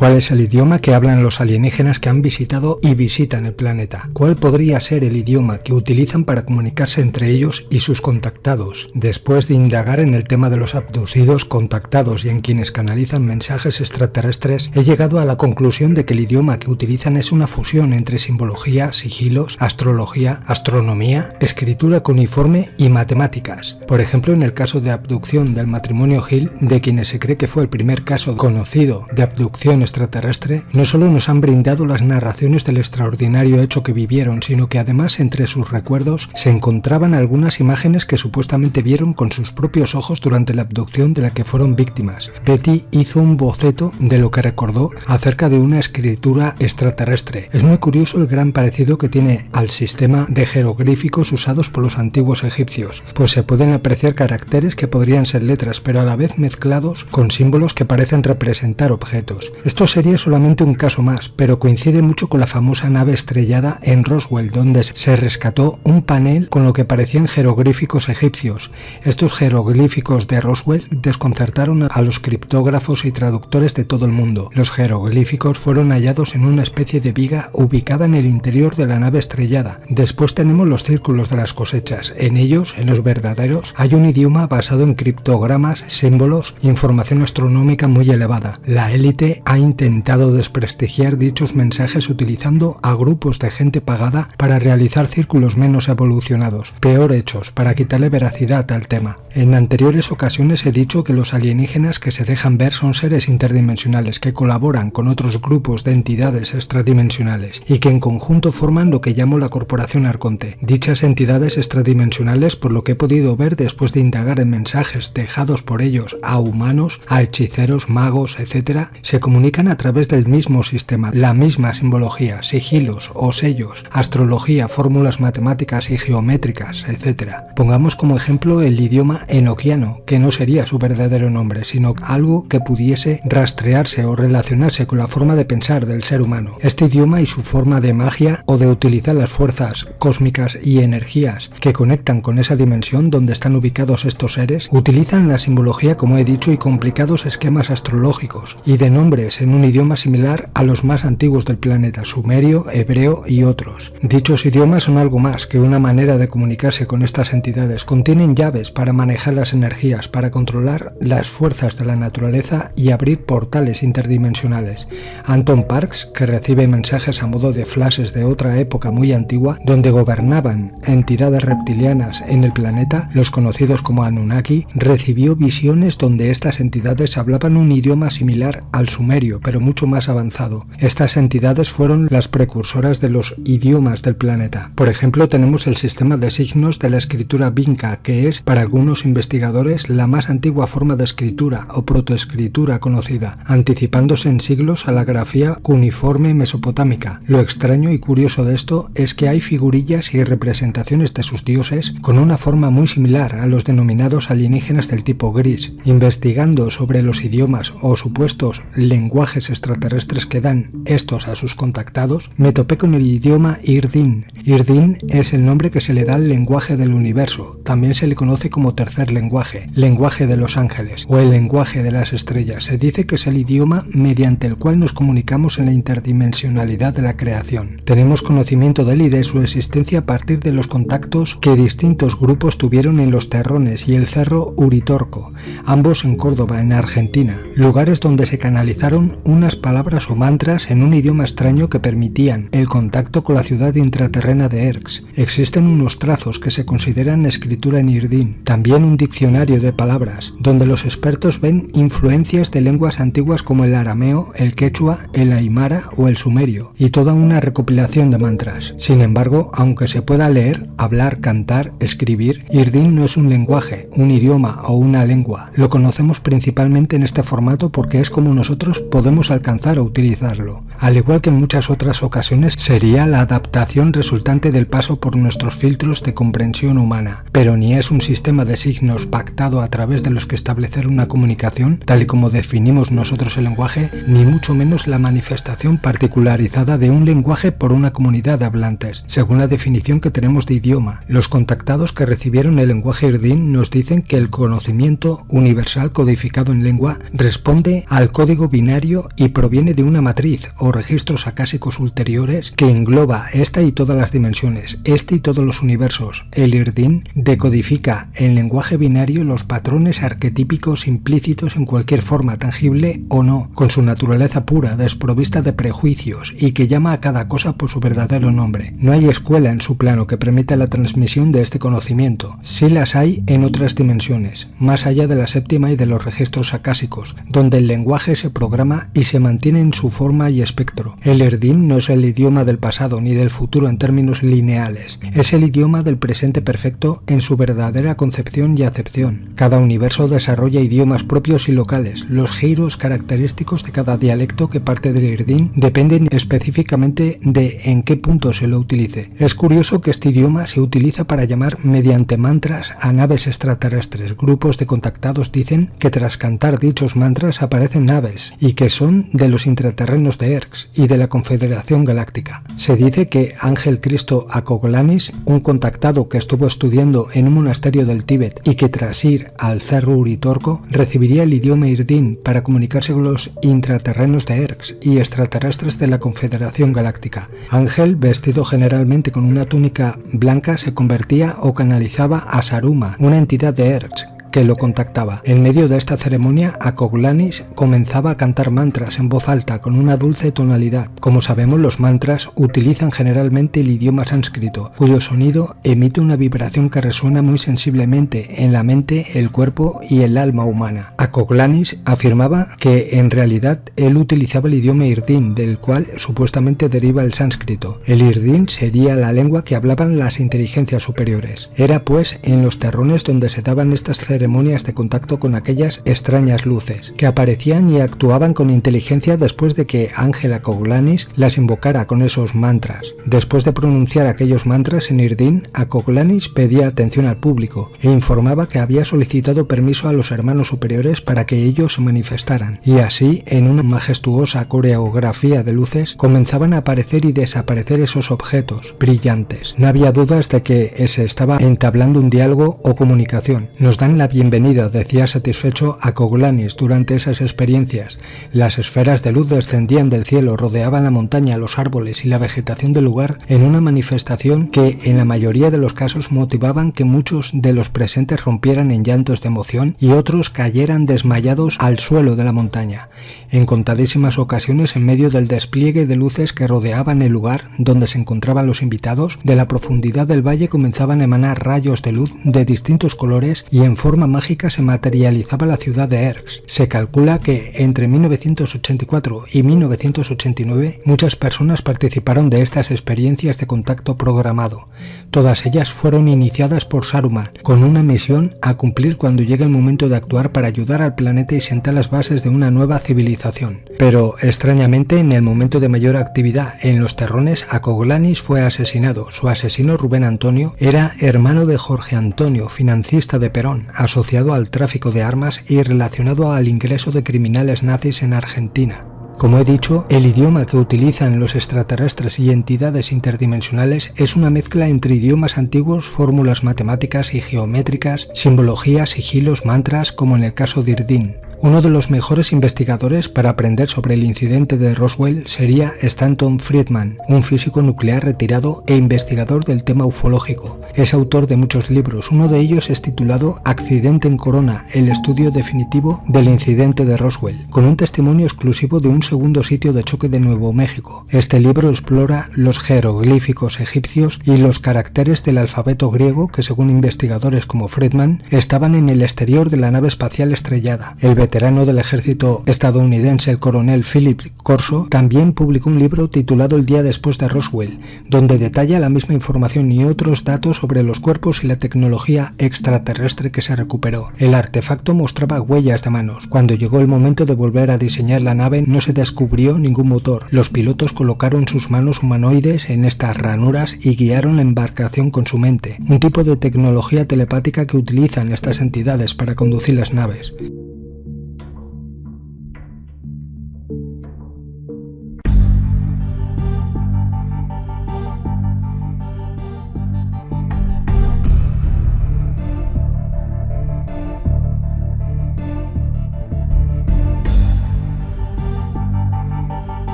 ¿Cuál es el idioma que hablan los alienígenas que han visitado y visitan el planeta? ¿Cuál podría ser el idioma que utilizan para comunicarse entre ellos y sus contactados? Después de indagar en el tema de los abducidos, contactados y en quienes canalizan mensajes extraterrestres, he llegado a la conclusión de que el idioma que utilizan es una fusión entre simbología, sigilos, astrología, astronomía, escritura cuneiforme y matemáticas. Por ejemplo, en el caso de abducción del matrimonio Hill, de quienes se cree que fue el primer caso conocido de abducción extraterrestre, no solo nos han brindado las narraciones del extraordinario hecho que vivieron, sino que además entre sus recuerdos se encontraban algunas imágenes que supuestamente vieron con sus propios ojos durante la abducción de la que fueron víctimas. Betty hizo un boceto de lo que recordó acerca de una escritura extraterrestre. Es muy curioso el gran parecido que tiene al sistema de jeroglíficos usados por los antiguos egipcios, pues se pueden apreciar caracteres que podrían ser letras, pero a la vez mezclados con símbolos que parecen representar objetos. Esto sería solamente un caso más, pero coincide mucho con la famosa nave estrellada en Roswell, donde se rescató un panel con lo que parecían jeroglíficos egipcios. Estos jeroglíficos de Roswell desconcertaron a los criptógrafos y traductores de todo el mundo. Los jeroglíficos fueron hallados en una especie de viga ubicada en el interior de la nave estrellada. Después tenemos los círculos de las cosechas. En ellos, en los verdaderos, hay un idioma basado en criptogramas, símbolos, información astronómica muy elevada. La élite ha intentado desprestigiar dichos mensajes utilizando a grupos de gente pagada para realizar círculos menos evolucionados, peor hechos, para quitarle veracidad al tema. En anteriores ocasiones he dicho que los alienígenas que se dejan ver son seres interdimensionales que colaboran con otros grupos de entidades extradimensionales y que en conjunto forman lo que llamo la Corporación Arconte. Dichas entidades extradimensionales, por lo que he podido ver después de indagar en mensajes dejados por ellos a humanos, a hechiceros, magos, etc., se comunican a través del mismo sistema, la misma simbología, sigilos o sellos, astrología, fórmulas matemáticas y geométricas, etc. Pongamos como ejemplo el idioma enoquiano, que no sería su verdadero nombre, sino algo que pudiese rastrearse o relacionarse con la forma de pensar del ser humano. Este idioma y su forma de magia o de utilizar las fuerzas cósmicas y energías que conectan con esa dimensión donde están ubicados estos seres, utilizan la simbología, como he dicho, y complicados esquemas astrológicos y de nombres en un idioma similar a los más antiguos del planeta, sumerio, hebreo y otros. Dichos idiomas son algo más que una manera de comunicarse con estas entidades. Contienen llaves para manejar las energías, para controlar las fuerzas de la naturaleza y abrir portales interdimensionales. Anton Parks, que recibe mensajes a modo de flashes de otra época muy antigua, donde gobernaban entidades reptilianas en el planeta, los conocidos como Anunnaki, recibió visiones donde estas entidades hablaban un idioma similar al sumerio, pero mucho más avanzado. Estas entidades fueron las precursoras de los idiomas del planeta. Por ejemplo, tenemos el sistema de signos de la escritura vinca, que es, para algunos investigadores, la más antigua forma de escritura o protoescritura conocida, anticipándose en siglos a la grafía cuneiforme mesopotámica. Lo extraño y curioso de esto es que hay figurillas y representaciones de sus dioses con una forma muy similar a los denominados alienígenas del tipo gris. Investigando sobre los idiomas o supuestos lenguajes extraterrestres que dan estos a sus contactados, me topé con el idioma Irdin. Irdin es el nombre que se le da al lenguaje del universo. También se le conoce como tercer lenguaje, lenguaje de los ángeles o el lenguaje de las estrellas. Se dice que es el idioma mediante el cual nos comunicamos en la interdimensionalidad de la creación. Tenemos conocimiento de él y de su existencia a partir de los contactos que distintos grupos tuvieron en los Terrones y el Cerro Uritorco, ambos en Córdoba, en Argentina, lugares donde se canalizaron unas palabras o mantras en un idioma extraño que permitían el contacto con la ciudad intraterrena de Erx. Existen unos trazos que se consideran escritura en Irdin, también un diccionario de palabras, donde los expertos ven influencias de lenguas antiguas como el arameo, el quechua, el aymara o el sumerio, y toda una recopilación de mantras. Sin embargo, aunque se pueda leer, hablar, cantar, escribir, Irdin no es un lenguaje, un idioma o una lengua. Lo conocemos principalmente en este formato porque es como nosotros podemos alcanzar a utilizarlo. Al igual que en muchas otras ocasiones, sería la adaptación resultante del paso por nuestros filtros de comprensión humana, pero ni es un sistema de signos pactado a través de los que establecer una comunicación, tal y como definimos nosotros el lenguaje, ni mucho menos la manifestación particularizada de un lenguaje por una comunidad de hablantes, según la definición que tenemos de idioma. Los contactados que recibieron el lenguaje Irdin nos dicen que el conocimiento universal codificado en lengua responde al código binario binario y proviene de una matriz o registros acásicos ulteriores que engloba esta y todas las dimensiones, este y todos los universos. El Irdin decodifica en lenguaje binario los patrones arquetípicos implícitos en cualquier forma, tangible o no, con su naturaleza pura, desprovista de prejuicios y que llama a cada cosa por su verdadero nombre. No hay escuela en su plano que permita la transmisión de este conocimiento. Sí las hay en otras dimensiones, más allá de la séptima y de los registros acásicos, donde el lenguaje se programa y se mantiene en su forma y espectro. El Irdin no es el idioma del pasado ni del futuro en términos lineales, es el idioma del presente perfecto en su verdadera concepción y acepción. Cada universo desarrolla idiomas propios y locales. Los giros característicos de cada dialecto que parte del Irdin dependen específicamente de en qué punto se lo utilice. Es curioso que este idioma se utiliza para llamar mediante mantras a naves extraterrestres. Grupos de contactados dicen que tras cantar dichos mantras aparecen naves y que son de los intraterrenos de Erx y de la Confederación Galáctica. Se dice que Ángel Cristo Acoglanis, un contactado que estuvo estudiando en un monasterio del Tíbet y que tras ir al Cerro Uritorco recibiría el idioma Irdin para comunicarse con los intraterrenos de Erx y extraterrestres de la Confederación Galáctica. Ángel, vestido generalmente con una túnica blanca, se convertía o canalizaba a Saruma, una entidad de Erx, que lo contactaba. En medio de esta ceremonia, Acoglanis comenzaba a cantar mantras en voz alta con una dulce tonalidad. Como sabemos, los mantras utilizan generalmente el idioma sánscrito, cuyo sonido emite una vibración que resuena muy sensiblemente en la mente, el cuerpo y el alma humana. Acoglanis afirmaba que en realidad él utilizaba el idioma Irdin, del cual supuestamente deriva el sánscrito. El Irdin sería la lengua que hablaban las inteligencias superiores. Era pues en los terrones donde se daban estas ceremonias de contacto con aquellas extrañas luces, que aparecían y actuaban con inteligencia después de que Ángel Acoglanis las invocara con esos mantras. Después de pronunciar aquellos mantras en Irdin, Acoglanis pedía atención al público e informaba que había solicitado permiso a los hermanos superiores para que ellos se manifestaran, y así, en una majestuosa coreografía de luces, comenzaban a aparecer y desaparecer esos objetos brillantes. No había dudas de que se estaba entablando un diálogo o comunicación. Nos dan la bienvenida, decía satisfecho Acoglanis durante esas experiencias. Las esferas de luz descendían del cielo, rodeaban la montaña, los árboles y la vegetación del lugar en una manifestación que en la mayoría de los casos motivaban que muchos de los presentes rompieran en llantos de emoción y otros cayeran desmayados al suelo de la montaña. En contadísimas ocasiones, en medio del despliegue de luces que rodeaban el lugar donde se encontraban los invitados, de la profundidad del valle comenzaban a emanar rayos de luz de distintos colores y en forma mágica se materializaba la ciudad de Erx. Se calcula que entre 1984 y 1989 muchas personas participaron de estas experiencias de contacto programado. Todas ellas fueron iniciadas por Saruman, con una misión a cumplir cuando llegue el momento de actuar para ayudar al planeta y sentar las bases de una nueva civilización. Pero, extrañamente, en el momento de mayor actividad en los terrones, Acoglanis fue asesinado. Su asesino, Rubén Antonio, era hermano de Jorge Antonio, financista de Perón, asociado al tráfico de armas y relacionado al ingreso de criminales nazis en Argentina. Como he dicho, el idioma que utilizan los extraterrestres y entidades interdimensionales es una mezcla entre idiomas antiguos, fórmulas matemáticas y geométricas, simbología, sigilos, mantras, como en el caso de Irdin. Uno de los mejores investigadores para aprender sobre el incidente de Roswell sería Stanton Friedman, un físico nuclear retirado e investigador del tema ufológico. Es autor de muchos libros, uno de ellos es titulado Accidente en Corona, el estudio definitivo del incidente de Roswell, con un testimonio exclusivo de un segundo sitio de choque de Nuevo México. Este libro explora los jeroglíficos egipcios y los caracteres del alfabeto griego que, según investigadores como Friedman, estaban en el exterior de la nave espacial estrellada. El veterano del ejército estadounidense, el coronel Philip Corso, también publicó un libro titulado El día después de Roswell, donde detalla la misma información y otros datos sobre los cuerpos y la tecnología extraterrestre que se recuperó. El artefacto mostraba huellas de manos. Cuando llegó el momento de volver a diseñar la nave, no se descubrió ningún motor. Los pilotos colocaron sus manos humanoides en estas ranuras y guiaron la embarcación con su mente, un tipo de tecnología telepática que utilizan estas entidades para conducir las naves.